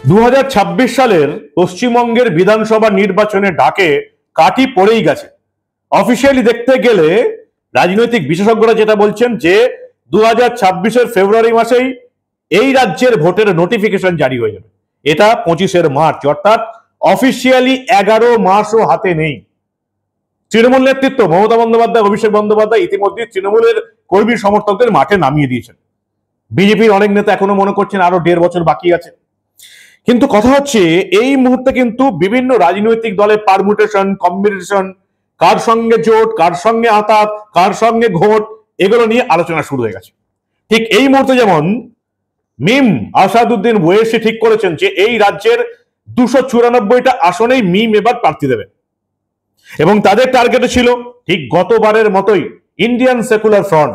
2026 সালের পশ্চিমবঙ্গের বিধানসভা নির্বাচনের ডাকে কাঠি পড়েই গেছে। অফিসিয়ালি দেখতে গেলে রাজনৈতিক বিশেষজ্ঞরা যেটা বলছেন যে 2026-এর ফেব্রুয়ারি মাসেই এই রাজ্যের ভোটের নোটিফিকেশন জারি হয়ে যাবে। এটা 25 মার্চ, অর্থাৎ অফিসিয়ালি 11 মাসও হাতে নেই। তৃণমূল নেতৃত্ব মমতা বন্দ্যোপাধ্যায়, অভিষেক বন্দ্যোপাধ্যায় ইতিমধ্যে তৃণমূলের কর্মী সমর্থকদের মাঠে নামিয়ে দিয়েছেন। বিজেপির অনেক নেতা এখনো মনে করছেন আরো 1.5 বছর বাকি আছে। কিন্তু কথা হচ্ছে এই মুহূর্তে কিন্তু বিভিন্ন রাজনৈতিক দলের পারমুটেশন, কম্বিনেশন, কার সঙ্গে জোট, কার সঙ্গে আঁতাত, কার সঙ্গে ঘোট, এগুলো নিয়ে আলোচনা শুরু হয়ে গেছে। ঠিক এই মুহূর্তে যেমন মিম আসাদুদ্দিন ওয়েসি ঠিক করেছেন যে এই রাজ্যের 294টা আসনেই মিম এবার প্রার্থী দেবে, এবং তাদের টার্গেটে ছিল ঠিক গতবারের মতোই ইন্ডিয়ান সেকুলার ফ্রন্ট।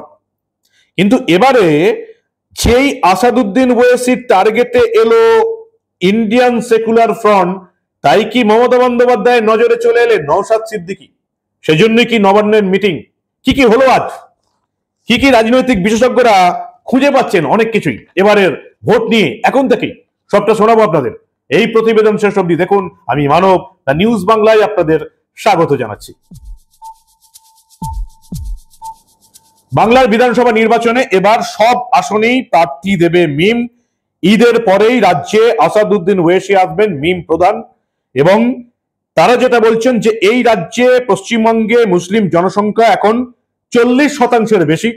কিন্তু এবারে যেই আসাদুদ্দিন ওয়েসির টার্গেটে এলো ইন্ডিয়ান সেকুলার ফ্রন্ট, তাই কি মমতা বন্দ্যোপাধ্যায়ের নজরে চলে এলেন নওশাদ সিদ্দিকী? সেজন্যই কি নবান্নের মিটিং? কি হলো আজ? কি রাজনৈতিক বিশেষজ্ঞরা খুঁজে পাচ্ছেন অনেক কিছুই এবারের ভোট নিয়ে এখন থেকেই সবটা শোনাবো আপনাদের। এই প্রতিবেদন শেষ অবধি দেখুন। আমি মানব, দ্য নিউজ বাংলায় আপনাদের স্বাগত জানাচ্ছি। বাংলার বিধানসভা নির্বাচনে এবার সব আসনেই প্রার্থী দেবে মিম। ঈদের পরেই রাজ্যে আসাদুদ্দিন ওয়েসি আসবেন মিম প্রধান, এবং তারা যেটা বলছেন যে এই রাজ্যে পশ্চিমবঙ্গে মুসলিম জনসংখ্যা এখন 40%-এর বেশি।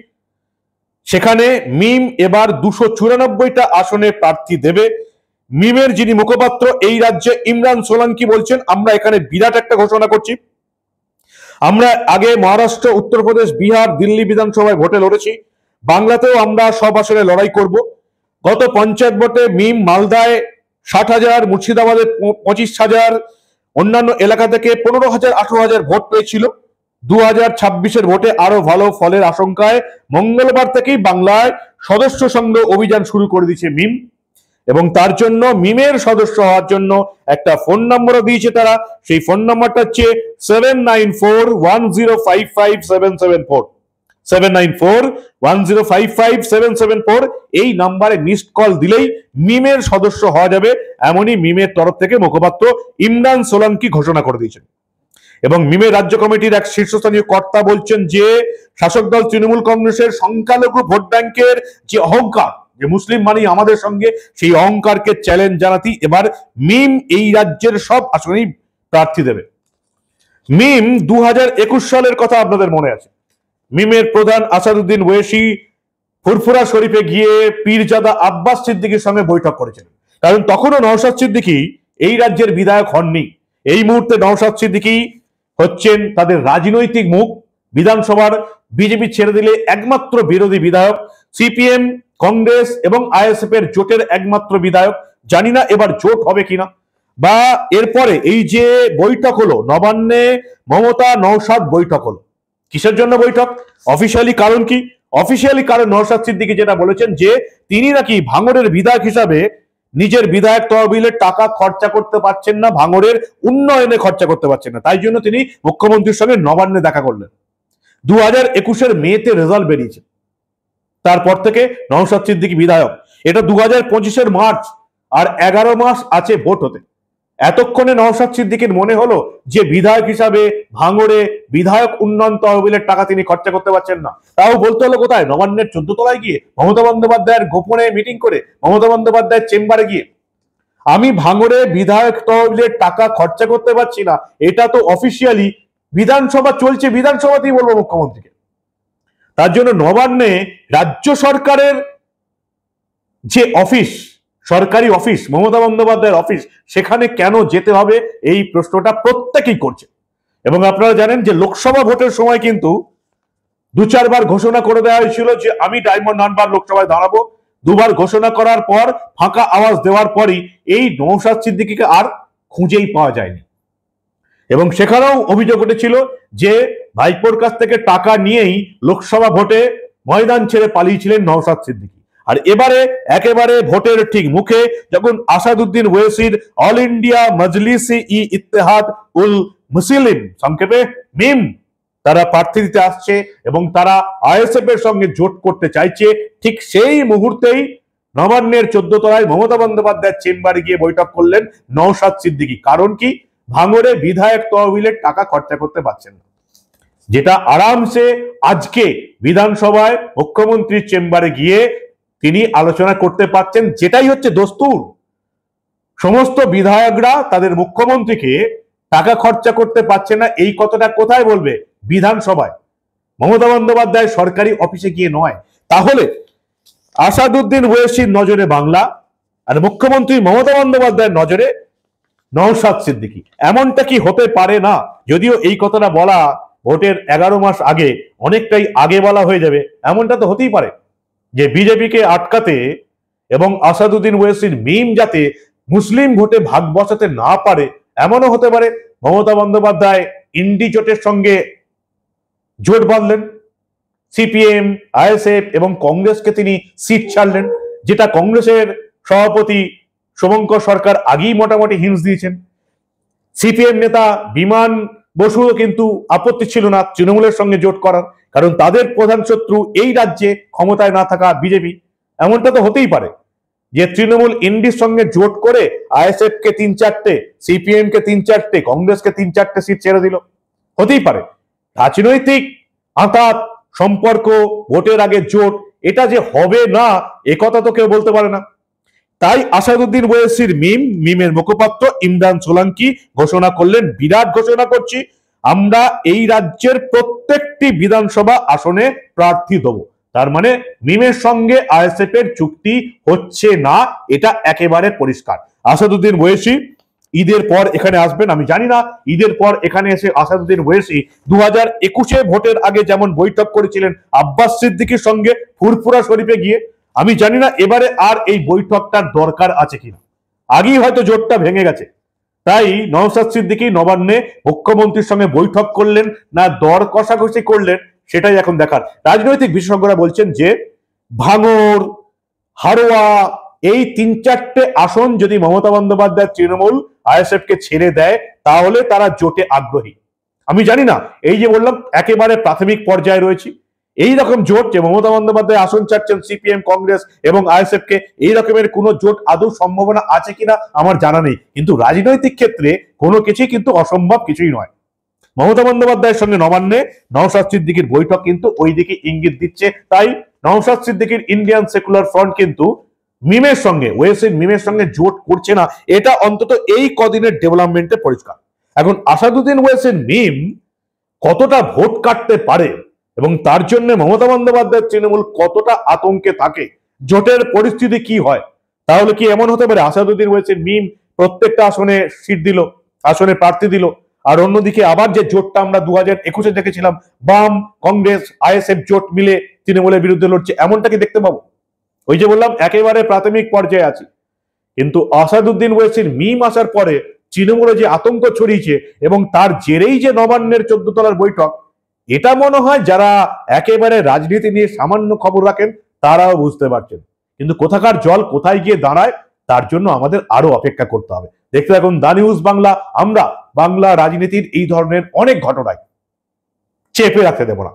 সেখানে মিম এবার 294টা আসনে প্রার্থী দেবে। মিমের যিনি মুখপাত্র এই রাজ্যে ইমরান সোলাঙ্কি বলছেন, আমরা এখানে বিরাট একটা ঘোষণা করছি। আমরা আগে মহারাষ্ট্র, উত্তরপ্রদেশ, বিহার, দিল্লি বিধানসভায় ভোটে লড়েছি, বাংলাতেও আমরা সব আসনে লড়াই করব। গত পঞ্চায়েত ভোটে মিম মালদায় 60,000, মুর্শিদাবাদে 25,000, অন্যান্য এলাকা থেকে 15,000, 18,000 ভোট পেয়েছিল। 2026-এর ভোটে আরো ভালো ফলের আশঙ্কায় মঙ্গলবার থেকেই বাংলায় সদস্য সংগ্রহ অভিযান শুরু করে দিয়েছে মিম, এবং তার জন্য মিমের সদস্য হওয়ার জন্য একটা ফোন নম্বরও দিয়েছে তারা। সেই ফোন নম্বরটা হচ্ছে 7941055774, 7941055774। এই নাম্বারে মিসড কল দিলেই মিমের সদস্য হওয়া যাবে, এমনই মিমের তরফ থেকে মুখপাত্র ইমরান সোলাঙ্কি ঘোষণা করে দিয়েছেন। এবং মিমের রাজ্য কমিটির এক শীর্ষস্থানীয় কর্তা বলছেন যে শাসক দল তৃণমূল কংগ্রেসের সংখ্যালঘু ভোট ব্যাংকের যে অহংকার, যে মুসলিম মানেই আমাদের সঙ্গে, সেই অহংকারকে চ্যালেঞ্জ জানাতেই এবার মিম এই রাজ্যের সব আসনেই প্রার্থী দেবে। মিম 2021 সালের কথা আপনাদের মনে আছে। মিমের প্রধান আসাদুদ্দিন ওয়েসি ফুরফুরা শরীফে গিয়ে পীরজাদা আব্বাস সিদ্দিকীর সঙ্গে বৈঠক করেছিলেন, কারণ তখনও নওশাদ সিদ্দিকী এই রাজ্যের বিধায়ক হননি। এই মুহূর্তে নওশাদ সিদ্দিকী হচ্ছেন তাদের রাজনৈতিক মুখ। বিধানসভার বিজেপি ছেড়ে দিলে একমাত্র বিরোধী বিধায়ক, সিপিএম, কংগ্রেস এবং আইএসএফ এর জোটের একমাত্র বিধায়ক। জানি না এবার জোট হবে কিনা, বা এরপরে এই যে বৈঠক হলো নবান্নে, মমতা নওশাদ বৈঠক হলো, কিসের জন্য বৈঠক? অফিসিয়ালি কারণ কি? অফিসিয়ালি কারণ নওশাদ সিদ্দিকী যেটা বলেছেন যে তিনি নাকি ভাঙড়ের বিধায়ক হিসাবে নিজের বিধায়ক তহবিলের টাকা খরচা করতে পারছেন না, ভাঙড়ের উন্নয়নে খরচা করতে পারছেন না, তাই জন্য তিনি মুখ্যমন্ত্রীর সঙ্গে নবান্নে দেখা করলেন। 2021-এর মেতে রেজাল্ট বেরিয়েছে, তারপর থেকে নওশাদ সিদ্দিকী বিধায়ক। এটা 2025-এর মার্চ, আর 11 মাস আছে ভোট হতে। এতক্ষণে নওশাদ সিদ্দিকীর মনে হলো যে বিধায়ক হিসাবে ভাঙড়ে বিধায়ক উন্নয়ন তহবিলের টাকা তিনি খরচা করতে পারছেন না, তাও বলতে হলো কোথায়? নবান্নের 14 তলায় গিয়ে, মমতা বন্দ্যোপাধ্যায়ের গোপনে মিটিং করে, মমতা বন্দ্যোপাধ্যায়ের চেম্বারে গিয়ে। আমি ভাঙড়ে বিধায়ক তহবিলের টাকা খরচা করতে পারছি না, এটা তো অফিসিয়ালি বিধানসভা চলছে, বিধানসভাতেই বলবো মুখ্যমন্ত্রীকে। তার জন্য নবান্নে রাজ্য সরকারের যে অফিস, সরকারি অফিস, মমতা বন্দ্যোপাধ্যায়ের অফিস, সেখানে কেন যেতে হবে এই প্রশ্নটা প্রত্যেকেই করছে। এবং আপনারা জানেন যে লোকসভা ভোটের সময় কিন্তু 2-4 বার ঘোষণা করে দেওয়া হয়েছিল যে আমি ডায়মন্ড হারবার লোকসভায় দাঁড়াবো। 2 বার ঘোষণা করার পর, ফাঁকা আওয়াজ দেওয়ার পরই এই নওশাদ সিদ্দিকীকে আর খুঁজেই পাওয়া যায়নি। এবং সেখানেও অভিযোগ উঠেছিল যে ভাইপোর কাছ থেকে টাকা নিয়েই লোকসভা ভোটে ময়দান ছেড়ে পালিয়েছিলেন নওশাদ সিদ্দিকী। আর এবারে একেবারে ভোটের ঠিক মুখে যখন আসাদুদ্দিন ওয়েসির অল ইন্ডিয়া মজলিসি ই ইত্তেহাদ উল মুসলিম, সংক্ষেপে মিম, তারা প্রার্থী দিতে আসছে এবং তারা আইএসএফ এর সঙ্গে জোট করতে চাইছে, ঠিক সেই মুহূর্তেই নবান্নের 14 তলায় মমতা বন্দ্যোপাধ্যায়ের চেম্বারে গিয়ে বৈঠক করলেন নওশাদ সিদ্দিকী। কারণ কি? ভাঙড়ে বিধায়ক তহবিলের টাকা খরচা করতে পারছেন না, যেটা আরামসে আজকে বিধানসভায় মুখ্যমন্ত্রীর চেম্বারে গিয়ে তিনি আলোচনা করতে পারছেন, যেটাই হচ্ছে দস্তুর। সমস্ত বিধায়করা তাদের মুখ্যমন্ত্রীকে টাকা খরচা করতে পারছে না এই কথাটা কোথায় বলবে? বিধানসভায়, মমতা বন্দ্যোপাধ্যায় সরকারি অফিসে গিয়ে নয়। তাহলে আসাদুদ্দিন ওয়েসির নজরে বাংলা আর মুখ্যমন্ত্রী মমতা বন্দ্যোপাধ্যায়ের নজরে নওশাদ সিদ্দিকী। এমনটা কি হতে পারে না? যদিও এই কথাটা বলা ভোটের 11 মাস আগে, অনেকটাই আগে বলা হয়ে যাবে, এমনটা তো হতেই পারে যে বিজেপিকে আটকাতে এবং আসাদুদ্দিন ওয়েসির মিম যাতে মুসলিম ভোটে ভাগ বসাতে না পারে, এমনও হতে পারে মমতা বন্দ্যোপাধ্যায় ইন্ডি জোটের সঙ্গে জোট বাঁধলেন। সিপিএম, আইএসএফ এবং কংগ্রেসকে তিনি সিট ছাড়লেন, যেটা কংগ্রেসের সভাপতি শুভঙ্কর সরকার আগেই মোটামুটি হিন্টস দিয়েছেন। সিপিএম নেতা বিমান বসুও কিন্তু আপত্তি ছিল না তৃণমূলের সঙ্গে জোট করার, কারণ তাদের প্রধান শত্রু এই রাজ্যে ক্ষমতায় না থাকা বিজেপি। এমনটা তো হতেই পারে যে তৃণমূল ইন্ডির সঙ্গে জোট করে আইএসএফ কে 3-4টে, সিপিএম কে 3-4টে, কংগ্রেসকে 3-4টে সিট ছেড়ে দিল, হতেই পারে। রাজনৈতিক আঘাত, সম্পর্ক, ভোটের আগে জোট, এটা যে হবে না এ কথা তো কেউ বলতে পারে না। তাই আসাদুদ্দিন ওয়েসির মিমের মুখপাত্র ইমরান সোলাঙ্কি ঘোষণা করলেন, বিরাট ঘোষণা করছি, আমরা এই রাজ্যের প্রত্যেকটি বিধানসভা আসনে প্রার্থী দেবো। তার মানে মিমের সঙ্গে আইএসএফ এর চুক্তি হচ্ছে না, এটা একেবারে পরিষ্কার। আসাদুদ্দিন ওয়েসি ঈদের পর এখানে আসবেন, আমি জানি না ঈদের পর এখানে এসে আসাদুদ্দিন ওয়েসি 2021 ভোটের আগে যেমন বৈঠক করেছিলেন আব্বাস সিদ্দিকীর সঙ্গে ফুরফুরা শরীফে গিয়ে, আমি জানি না এবারে আর এই বৈঠকটার দরকার আছে কিনা। আগেই হয়তো জোটটা ভেঙে গেছে, তাই নওশাদ সিদ্দিকী নবান্নে মুখ্যমন্ত্রীর সঙ্গে বৈঠক করলেন না দর কষাকষি করলেন, সেটাই এখন দেখার। রাজনৈতিক বিশেষজ্ঞরা বলছেন যে ভাঙড়, হারোয়া, এই 3-4টে আসন যদি মমতা বন্দ্যোপাধ্যায় তৃণমূল আইএসএফ কে ছেড়ে দেয় তাহলে তারা জোটে আগ্রহী। আমি জানি না, এই যে বললাম একেবারে প্রাথমিক পর্যায়ে রয়েছি, এই রকম জোট যে মমতা বন্দ্যোপাধ্যায় আসন চাচ্ছেন সিপিএম, কংগ্রেস এবং আইএসএফ কে, এই রকমের কোনো জোট আদৌ সম্ভাবনা আছে কিনা আমার জানা নেই। কিন্তু রাজনৈতিক ক্ষেত্রে কোনো কিছুই কিন্তু অসম্ভব কিছুই নয়। মমতা বন্দ্যোপাধ্যায়ের সঙ্গে নবান্নে নওশাদ সিদ্দিকীর বৈঠক কিন্তু ওই দিকে ইঙ্গিত দিচ্ছে। তাই নওশাদ সিদ্দিকীর ইন্ডিয়ান সেকুলার ফ্রন্ট কিন্তু মিমের সঙ্গে, ওয়েসির মিমের সঙ্গে জোট করছে না, এটা অন্তত এই কদিনের ডেভেলপমেন্টে পরিষ্কার। এখন আসাদুদ্দিন ওয়েসির মিম কতটা ভোট কাটতে পারে এবং তার জন্য মমতা বন্দ্যোপাধ্যায়ের তৃণমূল কতটা আতঙ্কে থাকে, জোটের পরিস্থিতি কি হয়, তাহলে কি এমন হতে পারে আসাদুদ্দিন ওয়েসির মিম প্রত্যেকটা আসনে সিট দিল, আসনে প্রার্থী দিল, আর অন্যদিকে আবার যে জোটটা আমরা 2021 দেখেছিলাম বাম, কংগ্রেস, আইএসএফ জোট মিলে তৃণমূলের বিরুদ্ধে লড়ছে, এমনটা কি দেখতে পাবো? ওই যে বললাম একেবারে প্রাথমিক পর্যায়ে আছি। কিন্তু আসাদুদ্দিন ওয়েসির মিম আসার পরে তৃণমূলে যে আতঙ্ক ছড়িয়েছে এবং তার জেরেই যে নবান্নের 14 তলার বৈঠক, এটা মনে হয় যারা একেবারে রাজনীতি নিয়ে সামান্য খবর রাখেন তারাও বুঝতে পারছেন। কিন্তু কোথাকার জল কোথায় গিয়ে দাঁড়ায় তার জন্য আমাদের আরো অপেক্ষা করতে হবে। দেখতে থাকুন দা নিউজ বাংলা। আমরা বাংলা রাজনীতির এই ধরনের অনেক ঘটনায় চেপে রাখতে দেব না।